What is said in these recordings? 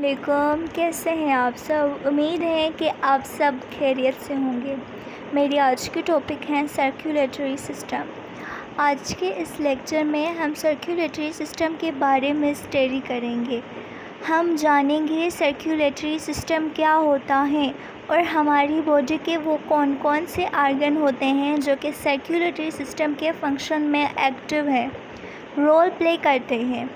अस्सलामुअलैकुम। कैसे हैं आप सब? उम्मीद है कि आप सब खैरियत से होंगे। मेरी आज की टॉपिक है सर्कुलेटरी सिस्टम। आज के इस लेक्चर में हम सर्कुलेटरी सिस्टम के बारे में स्टडी करेंगे। हम जानेंगे सर्कुलेटरी सिस्टम क्या होता है और हमारी बॉडी के वो कौन कौन से आर्गन होते हैं जो कि सर्कुलेटरी सिस्टम के फंक्शन में एक्टिव है, रोल प्ले करते हैं।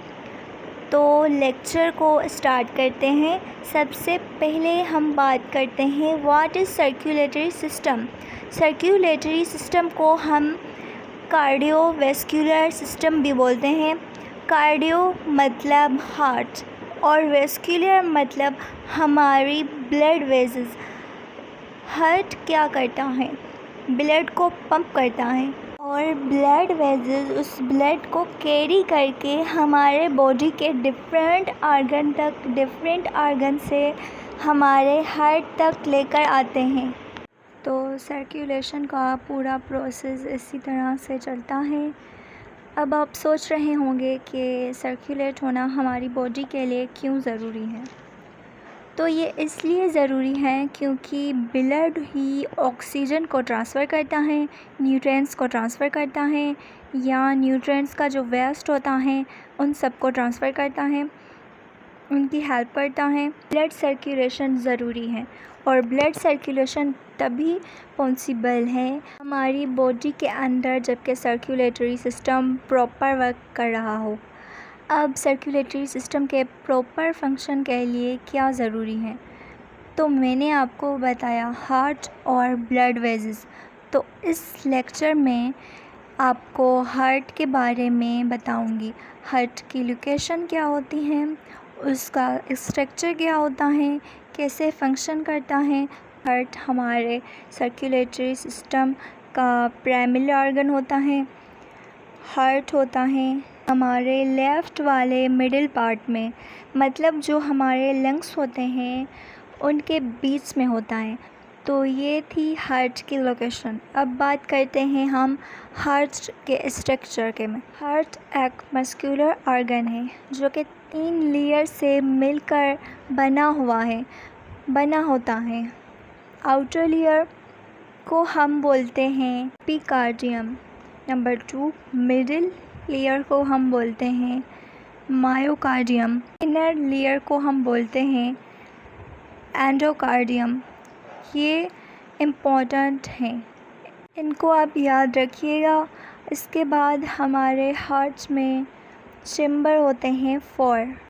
तो लेक्चर को स्टार्ट करते हैं। सबसे पहले हम बात करते हैं what is circulatory system. Circulatory system को हम कार्डियोवैस्कुलर सिस्टम भी बोलते हैं। कार्डियो मतलब हार्ट और वैस्कुलर मतलब हमारी ब्लड वेसल्स। हार्ट क्या करता है? ब्लड को पंप करता है और ब्लड वेसल्स उस ब्लड को कैरी करके हमारे बॉडी के डिफरेंट आर्गन से हमारे हार्ट तक लेकर आते हैं। तो सर्कुलेशन का पूरा प्रोसेस इसी तरह से चलता है। अब आप सोच रहे होंगे कि सर्कुलेट होना हमारी बॉडी के लिए क्यों ज़रूरी है। तो ये इसलिए ज़रूरी है क्योंकि ब्लड ही ऑक्सीजन को ट्रांसफ़र करता है, न्यूट्रिएंट्स को ट्रांसफ़र करता है, या न्यूट्रिएंट्स का जो वेस्ट होता है उन सब को ट्रांसफ़र करता है, उनकी हेल्प करता है। ब्लड सर्कुलेशन ज़रूरी है और ब्लड सर्कुलेशन तभी पॉसिबल है हमारी बॉडी के अंदर जबकि सर्कुलेटरी सिस्टम प्रॉपर वर्क कर रहा हो। अब सर्कुलेटरी सिस्टम के प्रॉपर फंक्शन के लिए क्या ज़रूरी है, तो मैंने आपको बताया हार्ट और ब्लड वेसल्स। तो इस लेक्चर में आपको हार्ट के बारे में बताऊंगी। हार्ट की लोकेशन क्या होती है, उसका स्ट्रक्चर क्या होता है, कैसे फंक्शन करता है। हार्ट हमारे सर्कुलेटरी सिस्टम का प्राइमरी ऑर्गन होता है। हार्ट होता है हमारे लेफ़्ट वाले मिडिल पार्ट में, मतलब जो हमारे लंग्स होते हैं उनके बीच में होता है। तो ये थी हार्ट की लोकेशन। अब बात करते हैं हम हार्ट के स्ट्रक्चर के में। हार्ट एक मस्कुलर ऑर्गन है जो कि 3 लेयर से मिलकर बना होता है। आउटर लेयर को हम बोलते हैं एपिकार्डियम। नंबर 2 मिडिल लेयर को हम बोलते हैं मायोकार्डियम। इनर लेयर को हम बोलते हैं एंडोकार्डियम। ये इम्पोर्टेंट हैं, इनको आप याद रखिएगा। इसके बाद हमारे हार्ट में चेम्बर होते हैं 4।